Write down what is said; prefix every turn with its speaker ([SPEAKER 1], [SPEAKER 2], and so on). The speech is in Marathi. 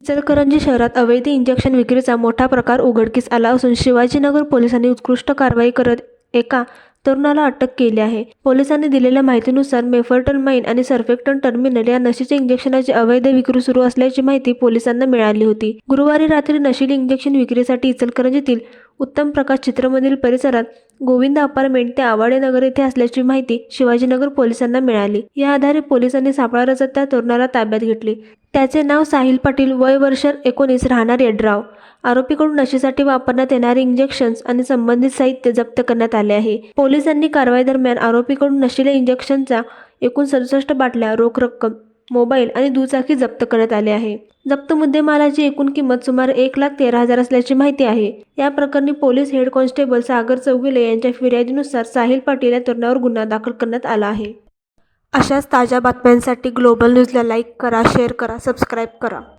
[SPEAKER 1] इचलकरंजी शहरात अवैध इंजेक्शन विक्रीचा मोठा प्रकार उघडकीस आला असून शिवाजीनगर पोलिसांनी उत्कृष्ट कारवाई करत एका तरुणाला अटक केली आहे. पोलिसांनी दिलेल्या माहितीनुसार मेफेड्रोन आणि सर्फेक्टन टर्मिनल या नशीच्या इंजेक्शनाची अवैध विक्री सुरू असल्याची माहिती पोलिसांना मिळाली होती. गुरुवारी रात्री नशीली इंजेक्शन विक्रीसाठी इचलकरंजीतील उत्तम प्रकाश चित्रमंदिर परिसरात गोविंद अपार्टमेंट ते आवाडे नगर येथे असल्याची माहिती शिवाजीनगर पोलिसांना मिळाली. या आधारे पोलिसांनी सापळा रचत त्या तरुणाला ताब्यात घेतले. त्याचे नाव साहिल पाटील, वय वर्ष 19, राहणार येड्राव. आरोपीकडून नशेसाठी वापरण्यात येणारे इंजेक्शन्स आणि संबंधित साहित्य जप्त करण्यात आले आहे. पोलिसांनी कारवाई दरम्यान आरोपीकडून नशील्या इंजेक्शनच्या एकूण 67 बाटल्या, रोख रक्कम, मोबाईल आणि दुचाकी जप्त करण्यात आले आहे. जप्त मुद्देमालाची एकूण किंमत सुमारे 1,13,000 असल्याची माहिती आहे. या प्रकरणी पोलीस हेड कॉन्स्टेबल सागर चौगुले यांच्या फिर्यादीनुसार साहिल पाटील या तरुणावर गुन्हा दाखल करण्यात आला आहे. अशाच ताज्या बातम्यांसाठी ग्लोबल न्यूजला लाईक करा, शेअर करा, सबस्क्राईब करा.